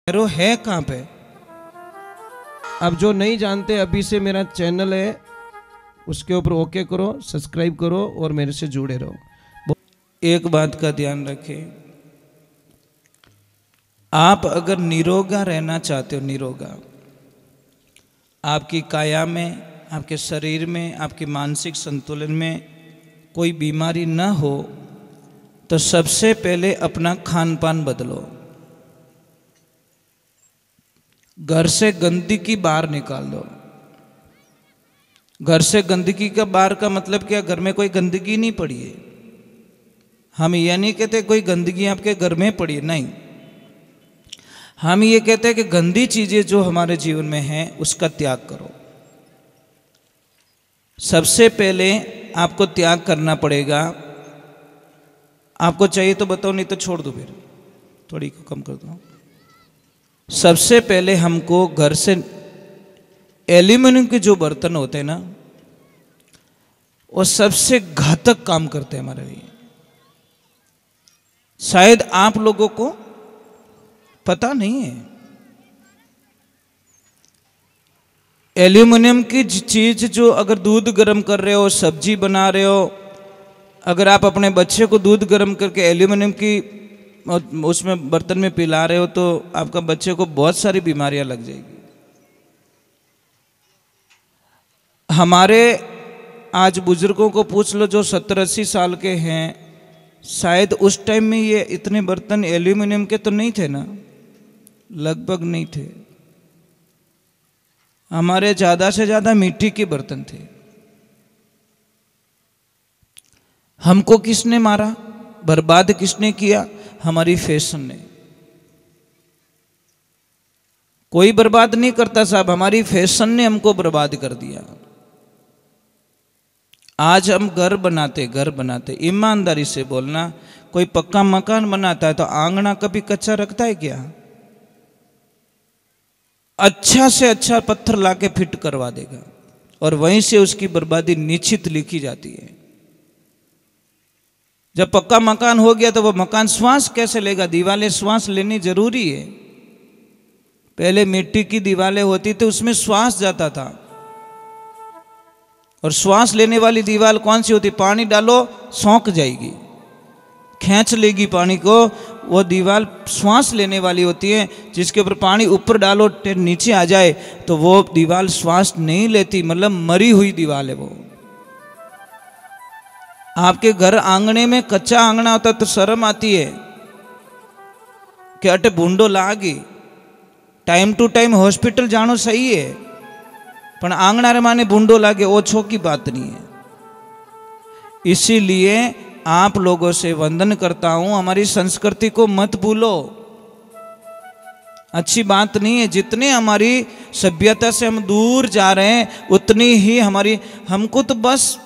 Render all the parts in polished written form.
Arrow है कहाँ पे? अब जो नहीं जानते, अभी से मेरा चैनल है, उसके ऊपर ओके करो, सब्सक्राइब करो और मेरे से जुड़े रहो। एक बात का ध्यान रखें, आप अगर निरोगा रहना चाहते हो, निरोगा, आपकी काया में, आपके शरीर में, आपके मानसिक संतुलन में कोई बीमारी न हो, तो सबसे पहले अपना खान पान बदलो। घर से गंदगी बाहर निकाल दो। घर से गंदगी का बाहर का मतलब क्या? घर में कोई गंदगी नहीं पड़ी है। हम ये नहीं कहते कोई गंदगी आपके घर में पड़ी है, नहीं। हम ये कहते हैं कि गंदी चीजें जो हमारे जीवन में हैं उसका त्याग करो। सबसे पहले आपको त्याग करना पड़ेगा। आपको चाहिए तो बताओ, नहीं तो छोड़ दो, फिर थोड़ी को कम कर दो। सबसे पहले हमको घर से एल्यूमिनियम के जो बर्तन होते हैं ना, वो सबसे घातक काम करते हैं हमारे लिए। शायद आप लोगों को पता नहीं है। एल्यूमिनियम की चीज जो, अगर दूध गर्म कर रहे हो, सब्जी बना रहे हो, अगर आप अपने बच्चे को दूध गर्म करके एल्यूमिनियम की उसमें बर्तन में पिला रहे हो, तो आपका बच्चे को बहुत सारी बीमारियां लग जाएगी। हमारे आज बुजुर्गों को पूछ लो जो 70-80 साल के हैं, शायद उस टाइम में ये इतने बर्तन एल्यूमिनियम के तो नहीं थे ना, लगभग नहीं थे। हमारे ज्यादा से ज्यादा मिट्टी के बर्तन थे। हमको किसने मारा, बर्बाद किसने किया? हमारी फैशन ने। कोई बर्बाद नहीं करता साहब, हमारी फैशन ने हमको बर्बाद कर दिया। आज हम घर बनाते, ईमानदारी से बोलना, कोई पक्का मकान बनाता है तो आंगना कभी कच्चा रखता है क्या? अच्छा से अच्छा पत्थर लाके फिट करवा देगा, और वहीं से उसकी बर्बादी निश्चित लिखी जाती है। जब पक्का मकान हो गया तो वो मकान श्वास कैसे लेगा? दीवारें श्वास लेनी जरूरी है। पहले मिट्टी की दीवारें होती थी, उसमें श्वास जाता था। और श्वास लेने वाली दीवार कौन सी होती? पानी डालो सौंक जाएगी, खींच लेगी पानी को। वो दीवार श्वास लेने वाली होती है, जिसके ऊपर पानी ऊपर डालो नीचे आ जाए तो वो दीवार श्वास नहीं लेती, मतलब मरी हुई दीवार है वो। आपके घर आंगने में कच्चा आंगना होता तो शर्म आती है कि अटे भूंडो लागी। टाइम टू टाइम हॉस्पिटल जानो सही है, पर आंगना रे माने भूंडो लागे ओछो की बात नहीं है। इसीलिए आप लोगों से वंदन करता हूं, हमारी संस्कृति को मत भूलो। अच्छी बात नहीं है। जितने हमारी सभ्यता से हम दूर जा रहे हैं, उतनी ही हमको तो बस,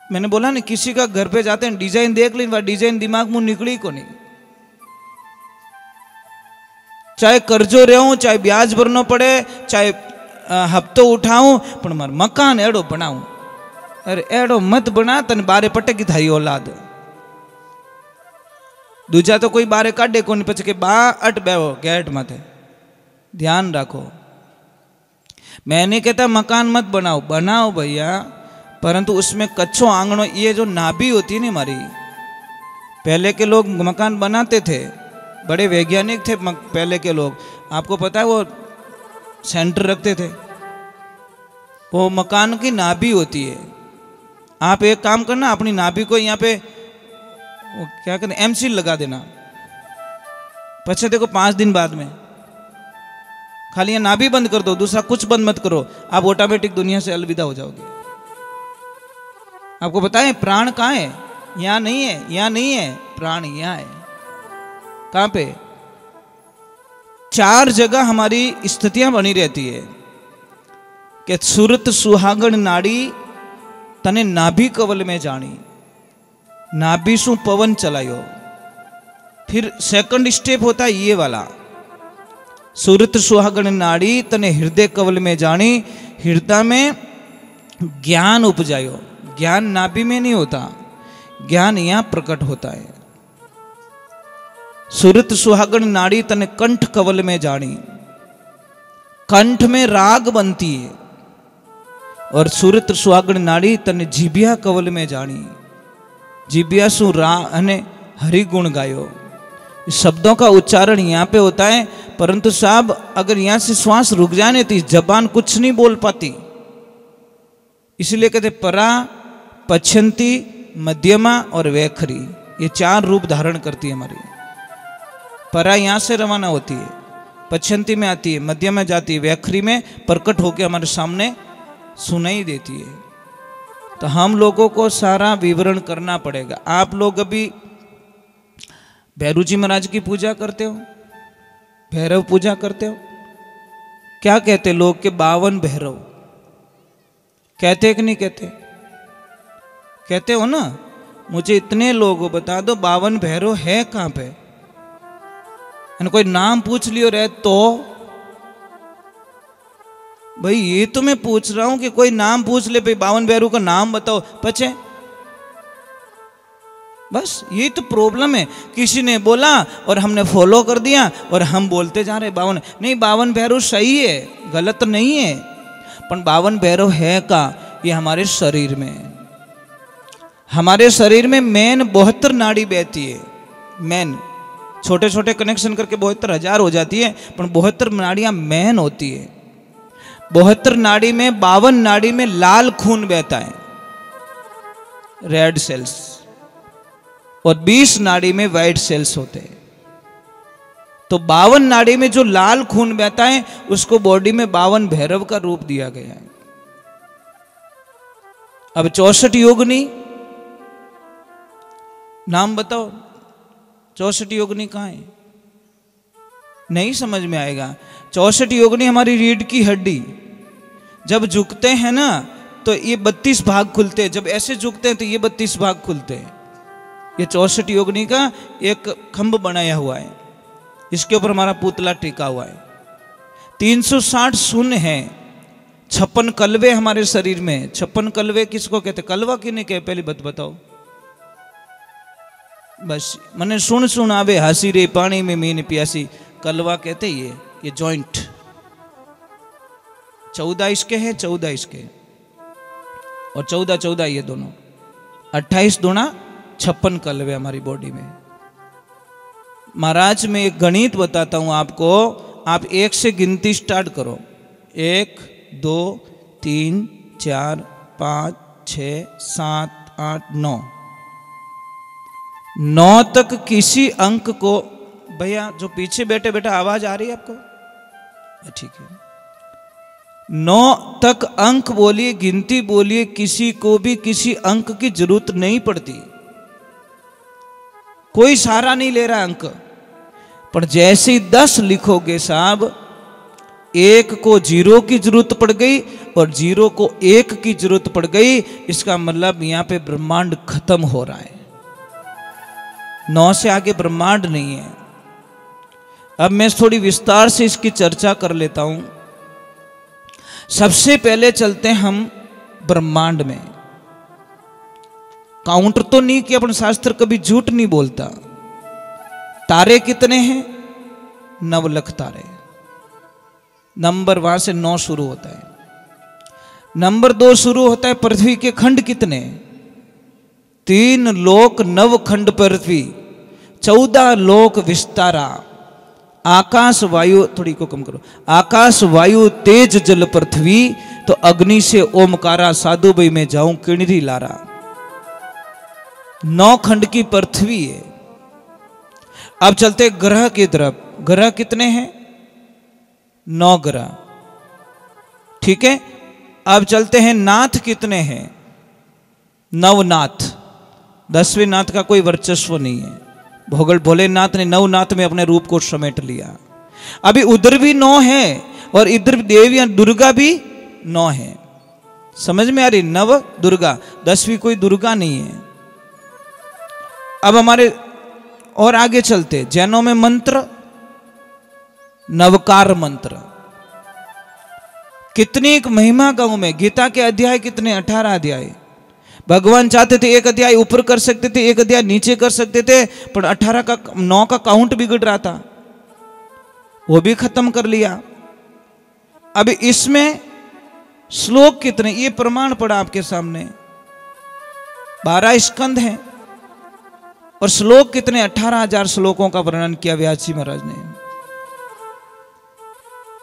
मैंने बोला ना, किसी का घर पे जाते हैं, डिजाइन देख ली, वह डिजाइन दिमाग में निकली को नहीं। चाहे कर्जो रहूं, चाहे ब्याज भरना पड़े, चाहे हफ्तो उठाऊं, पर मार मकान एड़ो बनाऊं। अरे एड़ो मत बना, तन बारे पटकी थाई औलाद। दूजा तो कोई बारे काटे को नहीं, पछे के बा अट बेहो गेट माथे। ध्यान रखो, मैं नहीं कहता मकान मत बनाओ, बनाओ भैया, परंतु उसमें कच्चो आंगनो, ये जो नाभि होती है ना हमारी, पहले के लोग मकान बनाते थे, बड़े वैज्ञानिक थे पहले के लोग। आपको पता है वो सेंटर रखते थे, वो मकान की नाभि होती है। आप एक काम करना, अपनी नाभि को यहाँ पे वो क्या करना, एमसील लगा देना। पछे देखो 5 दिन बाद में खाली यहाँ नाभि बंद कर दो, दूसरा कुछ बंद मत करो, आप ऑटोमेटिक दुनिया से अलविदा हो जाओगे। आपको पता है प्राण कहाँ है? यहाँ नहीं है, यहाँ नहीं है, प्राण यहाँ है। कहाँ पे? 4 जगह हमारी स्थितियां बनी रहती है कि सुरत सुहागण नाड़ी तने नाभि कवल में जानी, नाभि सु पवन चलायो। फिर सेकंड स्टेप होता है ये वाला, सुरत सुहागण नाड़ी तने हृदय कवल में जानी, हृदय में ज्ञान उपजायो। ज्ञान नाभि में नहीं होता, ज्ञान यहां प्रकट होता है। सुरत सुहागण नाड़ी तने कंठ कवल में जानी, कंठ में राग बनती है। और सुरत सुहागण नाड़ी तने जीबिया कवल में जानी, जीबिया सु रा अने हरि गुण गायो। शब्दों का उच्चारण यहाँ पे होता है, परंतु साहब अगर यहाँ से श्वास रुक जाने तो जबान कुछ नहीं बोल पाती। इसलिए कहते परा, पछंती, मध्यमा और वैखरी, ये 4 रूप धारण करती है हमारी। परा यहाँ से रवाना होती है, पछंती में आती है, मध्यमा में जाती है, वैखरी में प्रकट होकर हमारे सामने सुनाई देती है। तो हम लोगों को सारा विवरण करना पड़ेगा। आप लोग अभी भैरू जी महाराज की पूजा करते हो, भैरव पूजा करते हो, क्या कहते लोग के 52 भैरव कहते कि नहीं कहते? कहते हो ना? मुझे इतने लोगों बता दो 52 भैरव है कहां पे? कोई नाम पूछ लियो रहे तो भाई ये तो मैं पूछ रहा हूं कि कोई नाम पूछ ले, भाई 52 भैरव का नाम बताओ पचे। बस यही तो प्रॉब्लम है, किसी ने बोला और हमने फॉलो कर दिया और हम बोलते जा रहे 52 नहीं। 52 भैरव सही है, गलत नहीं है, पर 52 भैरव है का ये हमारे शरीर में। हमारे शरीर में मेन 72 नाड़ी बहती है। मेन छोटे छोटे कनेक्शन करके 72,000 हो जाती है, पर 72 नाड़ियां मेन होती है। 72 नाड़ी में 52 नाड़ी में लाल खून बहता है, रेड सेल्स, और 20 नाड़ी में व्हाइट सेल्स होते हैं। तो 52 नाड़ी में जो लाल खून बहता है उसको बॉडी में 52 भैरव का रूप दिया गया है। अब 64 योगिनी नाम बताओ, 64 योगिनी कहां है? नहीं समझ में आएगा। 64 योगिनी हमारी रीढ़ की हड्डी, जब झुकते हैं ना तो ये 32 भाग खुलते हैं, जब ऐसे झुकते हैं तो ये 32 भाग खुलते हैं। ये 64 योगिनी का एक खंभ बनाया हुआ है, इसके ऊपर हमारा पुतला टिका हुआ है। 360 शून्य है, 56 कलवे हमारे शरीर में। 56 कलवे किसको कहते? कलवा किन्हें कहे पहले बताओ। बस मने सुन सुन आवे हंसी रे पानी में मीन प्यासी, कलवा कहते ये जॉइंट। 14 इसके हैं, 14 इसके, और 14 ये दोनों, 28 दूना 56 कलवे हमारी बॉडी में। महाराज मैं एक गणित बताता हूं आपको, आप 1 से गिनती स्टार्ट करो। 1 2 3 4 5 6 7 8 9 9 तक किसी अंक को, भैया जो पीछे बैठे बैठे आवाज आ रही है आपको? ठीक है। 9 तक अंक बोलिए, गिनती बोलिए, किसी को भी किसी अंक की जरूरत नहीं पड़ती, कोई सहारा नहीं ले रहा अंक। पर जैसे ही 10 लिखोगे साहब, 1 को 0 की जरूरत पड़ गई और 0 को 1 की जरूरत पड़ गई, इसका मतलब यहां पे ब्रह्मांड खत्म हो रहा है। 9 से आगे ब्रह्मांड नहीं है। अब मैं थोड़ी विस्तार से इसकी चर्चा कर लेता हूं। सबसे पहले चलते हैं हम ब्रह्मांड में। काउंटर तो नहीं कि अपन शास्त्र कभी झूठ नहीं बोलता। तारे कितने हैं? 9 लाख तारे। नंबर वहां से 9 शुरू होता है। नंबर 2 शुरू होता है पृथ्वी के खंड कितने? 3 लोक 9 खंड पृथ्वी, 14 लोक विस्तारा। आकाश वायु, थोड़ी को कम करो, आकाश वायु तेज जल पृथ्वी, तो अग्नि से ओमकारा, साधु भाई में जाऊं किणरी लारा। 9 खंड की पृथ्वी है। अब चलते ग्रह की तरफ। ग्रह कितने हैं? 9 ग्रह। ठीक है। अब चलते हैं नाथ कितने हैं? 9 नाथ। 10वें नाथ का कोई वर्चस्व नहीं है। भोलेनाथ ने 9 नाथ में अपने रूप को समेट लिया। अभी उधर भी 9 है और इधर देवियां दुर्गा भी 9 है। समझ में आ रही? 9 दुर्गा, 10वीं कोई दुर्गा नहीं है। अब हमारे और आगे चलते, जैनों में मंत्र नवकार मंत्र। कितनी एक महिमा गांव में, गीता के अध्याय कितने? 18 अध्याय। भगवान चाहते थे एक अध्याय ऊपर कर सकते थे, एक अध्याय नीचे कर सकते थे, पर 9 का काउंट बिगड़ रहा था, वो भी खत्म कर लिया। अब इसमें श्लोक कितने, ये प्रमाण पड़ा आपके सामने, 12 स्कंद हैं और श्लोक कितने, 18,000 श्लोकों का वर्णन किया व्यास जी महाराज ने।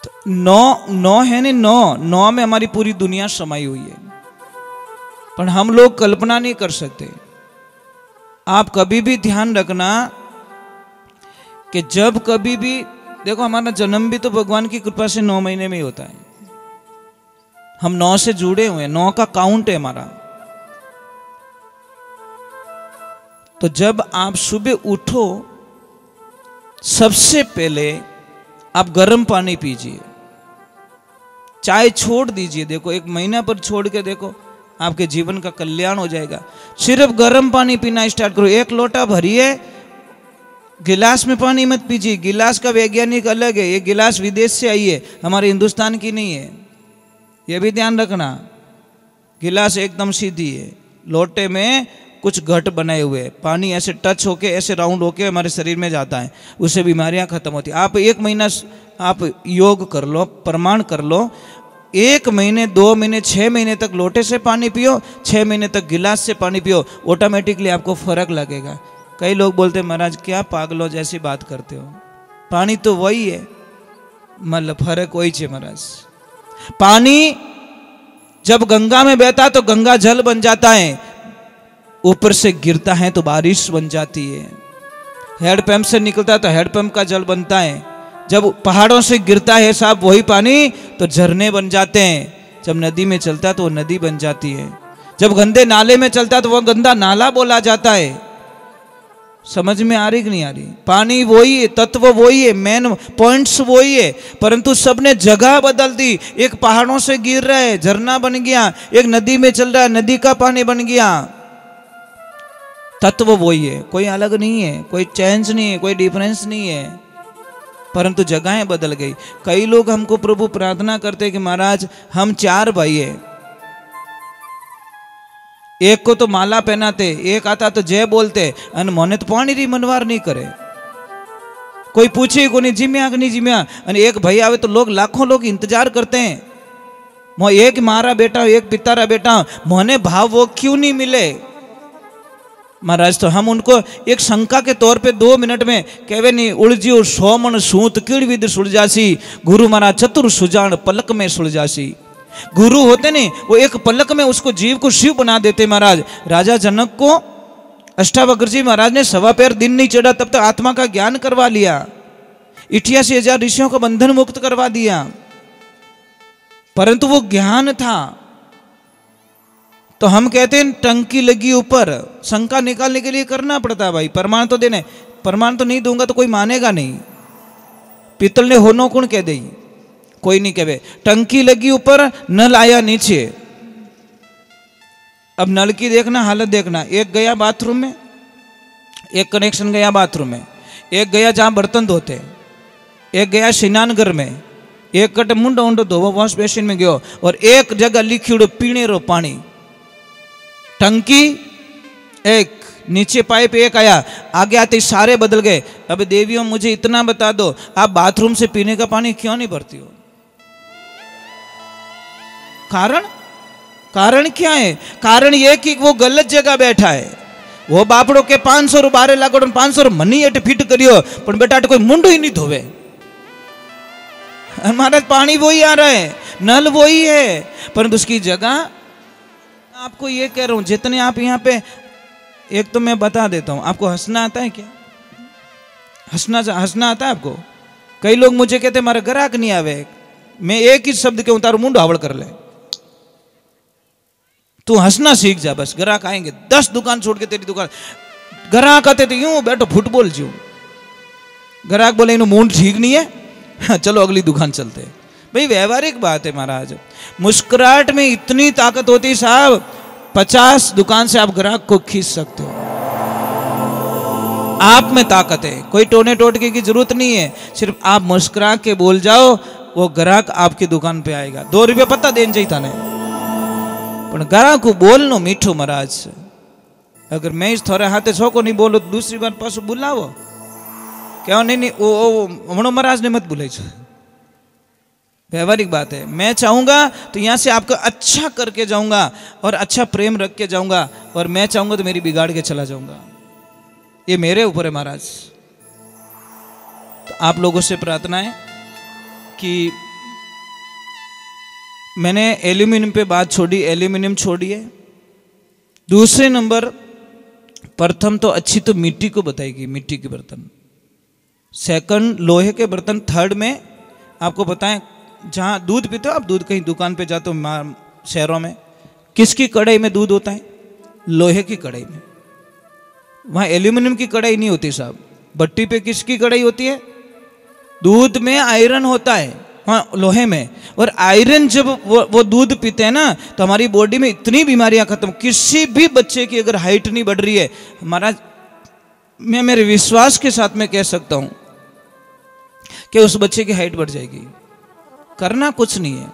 तो 9 है नहीं, 9 में हमारी पूरी दुनिया समाई हुई है, पर हम लोग कल्पना नहीं कर सकते। आप कभी भी ध्यान रखना कि जब कभी भी देखो, हमारा जन्म भी तो भगवान की कृपा से 9 महीने में ही होता है। हम 9 से जुड़े हुए हैं, 9 का काउंट है हमारा। तो जब आप सुबह उठो, सबसे पहले आप गर्म पानी पीजिए, चाय छोड़ दीजिए। देखो 1 महीना पर छोड़ के देखो, आपके जीवन का कल्याण हो जाएगा। सिर्फ गर्म पानी पीना स्टार्ट करो, 1 लोटा भरिए, गिलास में पानी मत पीजिए। गिलास का वैज्ञानिक अलग है, ये गिलास विदेश से आई है, हमारे हिंदुस्तान की नहीं है, ये भी ध्यान रखना। गिलास एकदम सीधी है, लोटे में कुछ घट बनाए हुए, पानी ऐसे टच होके, ऐसे राउंड होके हमारे शरीर में जाता है, उससे बीमारियां खत्म होती है। आप 1 महीना आप योग कर लो, प्रमाण कर लो, 1 महीने, 2 महीने, 6 महीने तक लोटे से पानी पियो, 6 महीने तक गिलास से पानी पियो, ऑटोमेटिकली आपको फर्क लगेगा। कई लोग बोलते हैं महाराज क्या पागलों जैसी बात करते हो, पानी तो वही है, मतलब फर्क वही है महाराज। पानी जब गंगा में बहता है तो गंगा जल बन जाता है, ऊपर से गिरता है तो बारिश बन जाती है। हैंडपंप से निकलता है तो हैंडपंप का जल बनता है। जब पहाड़ों से गिरता है साहब वही पानी तो झरने बन जाते हैं। जब नदी में चलता है तो वो नदी बन जाती है। जब गंदे नाले में चलता है तो वह गंदा नाला बोला जाता है। समझ में आ रही कि नहीं आ रही? पानी वही है, तत्व वही है, मेन पॉइंट्स वही है, परंतु सबने जगह बदल दी। एक पहाड़ों से गिर रहा है, झरना बन गया, एक नदी में चल रहा है, नदी का पानी बन गया। तत्व वही है, कोई अलग नहीं है, कोई चेंज नहीं है, कोई डिफरेंस नहीं है, परंतु जगहें बदल गई। कई लोग हमको प्रभु प्रार्थना करते कि महाराज हम 4 भाई हैं, एक को तो माला पहनाते, एक आता तो जय बोलते, अन मोने तो पानी री मनवार नहीं करे, कोई पूछे को नहीं जिम्या कि नहीं जिम्या। एक भाई आवे तो लोग लाखों लोग इंतजार करते हैं, मो एक मारा बेटा एक पितारा बेटा, मोने भाव वो क्यों नहीं मिले महाराज। तो हम उनको एक शंका के तौर पे 2 मिनट में कहवे नहीं, उलझियो 100 मन सूत किड़ विद सुलझासी, गुरु मारा चतुर सुजान पलक में सुलझासी। गुरु होते नहीं, वो एक पलक में उसको जीव को शिव बना देते महाराज। राजा जनक को अष्टावक्र जी महाराज ने 1.25 पैर दिन नहीं चढ़ा तब तक आत्मा का ज्ञान करवा लिया, 88,000 ऋषियों का बंधन मुक्त करवा दिया, परंतु वो ज्ञान था। तो हम कहते हैं टंकी लगी ऊपर, शंका निकालने के लिए करना पड़ता है भाई, प्रमाण तो देने, प्रमाण तो नहीं दूंगा तो कोई मानेगा नहीं। पीतल ने होनो कौन कह दे, कोई नहीं कहे। टंकी लगी ऊपर, नल आया नीचे। अब नल की देखना, हालत देखना, एक गया बाथरूम में, एक कनेक्शन गया बाथरूम में, एक गया जहां बर्तन धोते, एक गया स्नानघर में, एक कट मुंडो उंडो धोवा वॉश बेसिन में गयो, और एक जगह लिक्विड पीने रो पानी। टंकी एक, नीचे पाइप एक आया, आगे आते सारे बदल गए। अब देवियों मुझे इतना बता दो, आप बाथरूम से पीने का पानी क्यों नहीं भरती हो? कारण क्या है? कारण ये कि वो गलत जगह बैठा है। वो बापड़ो के 500 बारे लागो 500 मनी एट फिट करियो, पर बेटा कोई मुंडो ही नहीं धोवे। हमारा पानी वही आ रहा है, नल वही है, परंतु उसकी जगह। आपको ये कह रहा हूं, जितने आप यहाँ पे, एक तो मैं बता देता हूं, आपको हंसना आता है क्या? हंसना आता है आपको? कई लोग मुझे कहते हमारा ग्राहक नहीं आवे, मैं एक ही शब्द के तारू मुंड हावड़ कर ले, तू हंसना सीख जा, बस ग्राहक आएंगे। 10 दुकान छोड़ के तेरी दुकान, ग्राहक आते तो यूं बैठो फुटबॉल जो, ग्राहक बोले इन्हों मूड ठीक नहीं है, चलो अगली दुकान चलते। भाई व्यवहारिक बात है महाराज, मुस्कुराहट में इतनी ताकत होती साहब, 50 दुकान से आप ग्राहक को खींच सकते हो। आप में ताकत है, कोई टोने टोटके की जरूरत नहीं है, सिर्फ आप मुस्कुरा के बोल जाओ, वो ग्राहक आपकी दुकान पे आएगा। 2 रुपये पता देन चाहिए था ने, पण गरा को बोलनो मीठो महाराज। अगर मैं इस थोड़े हाथे छोको नहीं बोलो तो दूसरी बार पासो बुलावो क्या नहीं नहीं वो हमणो महाराज ने मत बुलाई। व्यवहारिक बात है। मैं चाहूंगा तो यहाँ से आपको अच्छा करके जाऊंगा और अच्छा प्रेम रख के जाऊंगा, और मैं चाहूंगा तो मेरी बिगाड़ के चला जाऊंगा। ये मेरे ऊपर है महाराज। तो आप लोगों से प्रार्थना है कि मैंने एल्यूमिनियम पे बात छोड़ी, एल्यूमिनियम छोड़िए। दूसरे नंबर, प्रथम तो अच्छी तो मिट्टी को बताएगी, मिट्टी के बर्तन। सेकंड लोहे के बर्तन। थर्ड में आपको बताएं, जहाँ दूध पीते हो आप, दूध कहीं दुकान पे जाते हो शहरों में, किसकी कढ़ाई में दूध होता है? लोहे की कढ़ाई में। वहाँ एल्यूमिनियम की कढ़ाई नहीं होती साहब। भट्टी पे किसकी कढ़ाई होती है? दूध में आयरन होता है, हाँ लोहे में। और आयरन जब वो दूध पीते हैं ना तो हमारी बॉडी में इतनी बीमारियां खत्म। किसी भी बच्चे की अगर हाइट नहीं बढ़ रही है हमारा, मैं मेरे विश्वास के साथ में कह सकता हूं कि उस बच्चे की हाइट बढ़ जाएगी। करना कुछ नहीं है,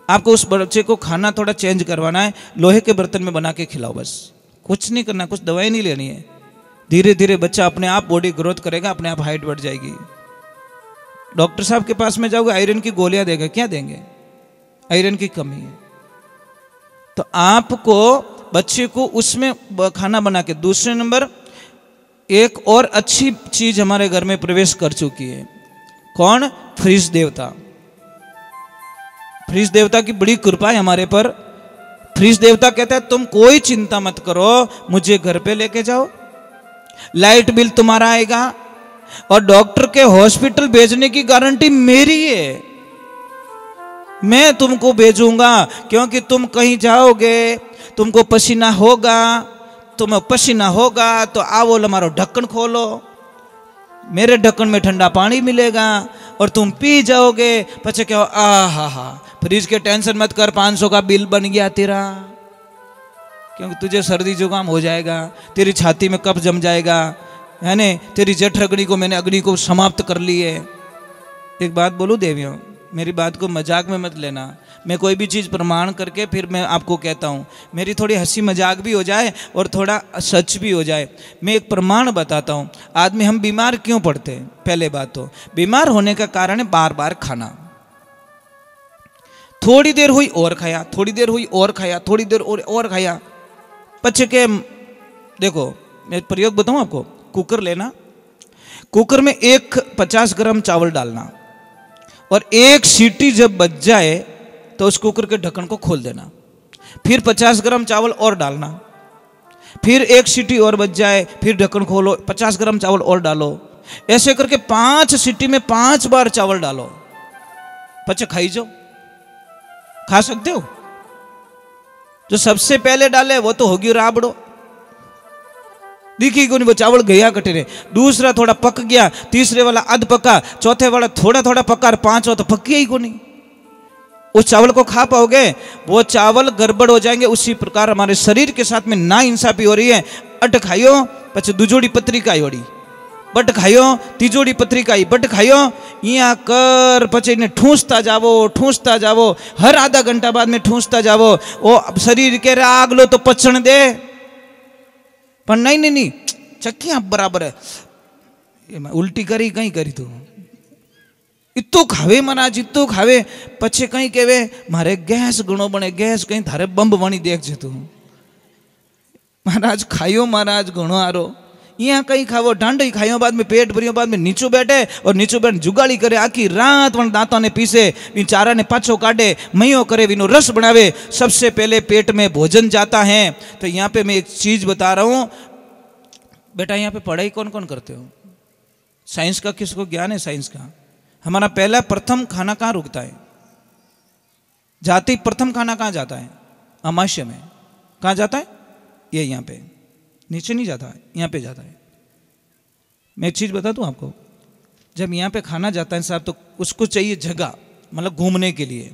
आपको उस बच्चे को खाना थोड़ा चेंज करवाना है, लोहे के बर्तन में बना के खिलाओ बस। कुछ नहीं करना, कुछ दवाई नहीं लेनी है। धीरे धीरे बच्चा अपने आप बॉडी ग्रोथ करेगा, अपने आप हाइट बढ़ जाएगी। डॉक्टर साहब के पास में जाओगे, आयरन की गोलियां देगा, क्या देंगे? आयरन की कमी है। तो आपको बच्चे को उसमें खाना बना के। दूसरे नंबर, एक और अच्छी चीज हमारे घर में प्रवेश कर चुकी है। कौन? फ्रिज देवता। फ्रिज देवता की बड़ी कृपा है हमारे पर। फ्रिज देवता कहता है तुम कोई चिंता मत करो, मुझे घर पे लेके जाओ, लाइट बिल तुम्हारा आएगा और डॉक्टर के हॉस्पिटल भेजने की गारंटी मेरी है। मैं तुमको भेजूंगा, क्योंकि तुम कहीं जाओगे, तुमको पसीना होगा, तुम्हें पसीना होगा तो आओ हमारा ढक्कन खोलो, मेरे ढक्कन में ठंडा पानी मिलेगा और तुम पी जाओगे। पचे क्या, हा फ्रिज के टेंशन मत कर, 500 का बिल बन गया तेरा, क्योंकि तुझे सर्दी जुकाम हो जाएगा, तेरी छाती में कफ जम जाएगा, है ने, तेरी जठ अग्नि को मैंने अग्नि को समाप्त कर ली है। एक बात बोलूं देवियों, मेरी बात को मजाक में मत लेना। मैं कोई भी चीज़ प्रमाण करके फिर मैं आपको कहता हूँ, मेरी थोड़ी हंसी मजाक भी हो जाए और थोड़ा सच भी हो जाए। मैं एक प्रमाण बताता हूँ। आदमी हम बीमार क्यों पड़ते हैं? पहले बात तो बीमार होने का कारण है बार बार खाना। थोड़ी देर हुई और खाया, थोड़ी देर हुई और खाया, थोड़ी देर और खाया। पचे के देखो, मैं प्रयोग बताऊँ आपको। कुकर लेना, कुकर में 50 ग्राम चावल डालना और एक सीटी जब बज जाए तो उस कुकर के ढक्कन को खोल देना। फिर 50 ग्राम चावल और डालना, फिर एक सीटी और बज जाए, फिर ढक्कन खोलो, 50 ग्राम चावल और डालो। ऐसे करके 5 सीटी में 5 बार चावल डालो। पचे खाई जाओ, खा सकते हो। जो सबसे पहले डाले वो तो होगी राबड़ो, दिखी को नहीं, वो चावल गया कटे ने। दूसरा थोड़ा पक गया, तीसरे वाला अध पका, चौथे वाला थोड़ा थोड़ा पका, और पांचवा तो पक गया ही को नहीं। उस चावल को खा पाओगे? वो चावल गड़बड़ हो जाएंगे। उसी प्रकार हमारे शरीर के साथ में ना इंसाफी हो रही है। अट खाइयो, पचे दुजोड़ी पत्रिका ओड़ी, बट खाइयो, तिजोड़ी पत्रिका बट खाइयो, यहाँ कर पचे ने ठूसता जावो, हर आधा घंटा बाद में ठूसता जावो। वो शरीर के आग लो तो पचन दे, पर नहीं चक्की बराबर है, उल्टी करी कहीं करी तू इतो खावे महाराज, इतो खावे। पछे कहीं कहवे मारे गैस घणो बने, गैस कहीं थारे बंब बनी देख तू। महाराज खायो, महाराज घणो आरो। यहाँ कहीं खावो, ढांडी खायो, बाद में पेट भरियो, बाद में नीचो बैठे और नीचो बैठ जुगाड़ी करे, आखी रात वन दांतों ने पीसे, इन चारा ने पाछो काटे, मयो करे, विनो रस बनावे। सबसे पहले पेट में भोजन जाता है। तो यहाँ पे मैं एक चीज बता रहा हूँ बेटा, यहाँ पे पढ़ाई कौन कौन करते हो? साइंस का किसको ज्ञान है? साइंस का हमारा पहला प्रथम खाना कहाँ रुकता है? जाति प्रथम खाना कहाँ जाता है? अमावस्या में। कहाँ जाता है? ये यहाँ पे, नीचे नहीं जाता है, यहाँ पे जाता है। मैं एक चीज़ बता दूँ आपको, जब यहाँ पे खाना जाता है साहब, तो उसको चाहिए जगह, मतलब घूमने के लिए।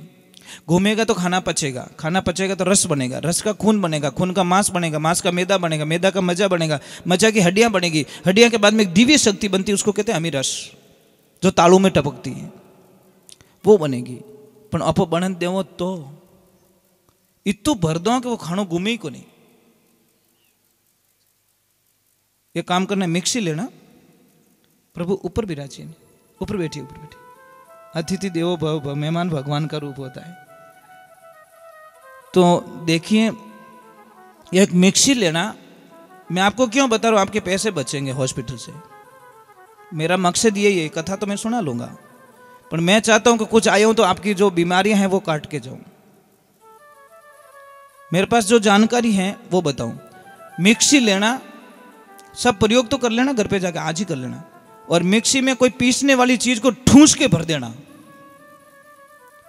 घूमेगा तो खाना पचेगा, खाना पचेगा तो रस बनेगा, रस का खून बनेगा, खून का मांस बनेगा, मांस का मैदा बनेगा, मैदा का मजा बनेगा, मजा की हड्डियाँ बनेगी, हड्डियाँ के बाद में एक दिव्य शक्ति बनती है, उसको कहते हैं अमीरस, जो तालू में टपकती है, वो बनेगी। पण अपो बनन देवो तो इतू भर दो कि वो खानो घूमे ही को नहीं। ये काम करना, मिक्सी लेना, प्रभु ऊपर विराजी, ऊपर बैठी, ऊपर बैठी। अतिथि देवो भव, मेहमान भगवान का रूप होता है। तो देखिए, एक मिक्सी लेना, मैं आपको क्यों बता रहा हूं, आपके पैसे बचेंगे हॉस्पिटल से। मेरा मकसद यही है, कथा तो मैं सुना लूंगा, पर मैं चाहता हूं कि कुछ आया हूं तो आपकी जो बीमारियां हैं वो काट के जाऊं। मेरे पास जो जानकारी है वो बताऊं। मिक्सी लेना, सब प्रयोग तो कर लेना, घर पे जाके आज ही कर लेना। और मिक्सी में कोई पीसने वाली चीज को ठूस के भर देना,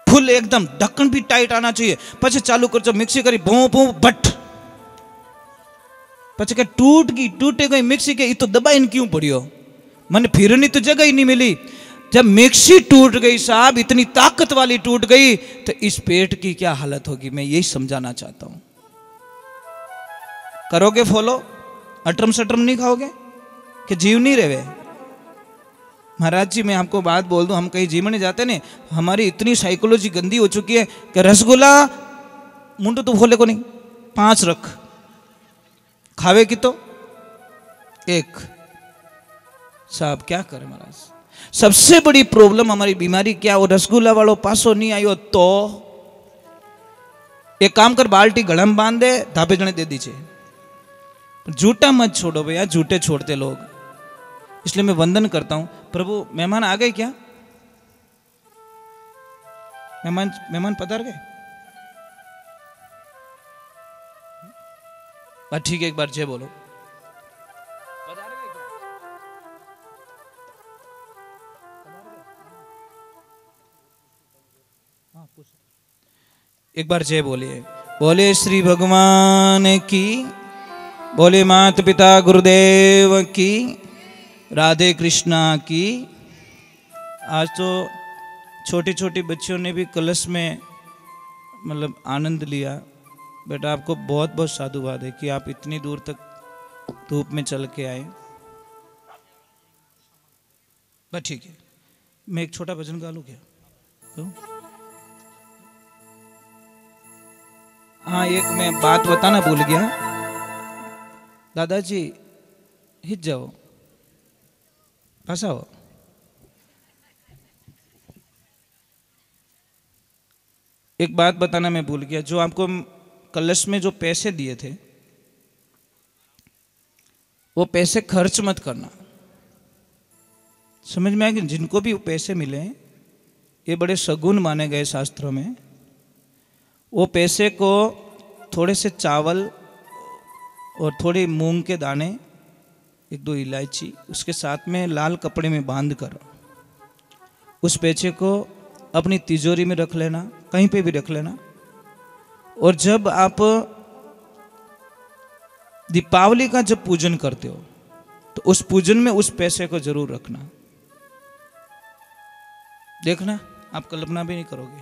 फुल एकदम, ढक्कन भी टाइट आना चाहिए। पछे चालू कर जो मिक्सी करी, भों भों बट, पछे के टूट गई, टूटे गई मिक्सी के, तो दबा इन क्यों पड़ियो, मन फिरनी तो जगह ही नहीं मिली। जब मिक्सी टूट गई साहब, इतनी ताकत वाली टूट गई, तो इस पेट की क्या हालत होगी, मैं यही समझाना चाहता हूं। करोगे फॉलो, अटरम सटरम नहीं खाओगे कि जीव नहीं रहे। महाराज जी मैं आपको बात बोल दूं, हम कहीं जीवन जाते नहीं, हमारी इतनी साइकोलॉजी गंदी हो चुकी है कि रसगुल्ला मुंडो तो खोले को नहीं, 5 रख, खावे की तो 1। साहब क्या करें महाराज, सबसे बड़ी प्रॉब्लम हमारी बीमारी क्या, वो रसगुल्ला वालों पासो नहीं आयो तो एक काम कर, बाल्टी गड़म बांध दे, धापे जने दे दीजिए। झूठा मत छोड़ो भैया, झूठे छोड़ते लोग। इसलिए मैं वंदन करता हूं। प्रभु मेहमान आ गए क्या, मेहमान पधार गए? बात ठीक है, एक बार जय बोलो। पधार गए क्या? हाँ, एक बार जय बोलिए। बोले श्री भगवान की, बोले माता पिता गुरुदेव की, राधे कृष्णा की। आज तो छोटी छोटी बच्चियों ने भी कलश में मतलब आनंद लिया। बेटा आपको बहुत बहुत साधुवाद है कि आप इतनी दूर तक धूप में चल के आए। बस ठीक है, मैं एक छोटा भजन गा लूँ क्या? तो हाँ, एक मैं बात बताना भूल गया। दादाजी हिट जाओ, फंसाओ। एक बात बताना मैं भूल गया, जो आपको कलश में जो पैसे दिए थे वो पैसे खर्च मत करना। समझ में आया कि जिनको भी पैसे मिले ये बड़े सगुन माने गए शास्त्रों में। वो पैसे को थोड़े से चावल और थोड़ी मूंग के दाने, 1-2 इलायची, उसके साथ में लाल कपड़े में बांध कर उस पैसे को अपनी तिजोरी में रख लेना, कहीं पे भी रख लेना। और जब आप दीपावली का जब पूजन करते हो तो उस पूजन में उस पैसे को जरूर रखना। देखना आप कल्पना भी नहीं करोगे।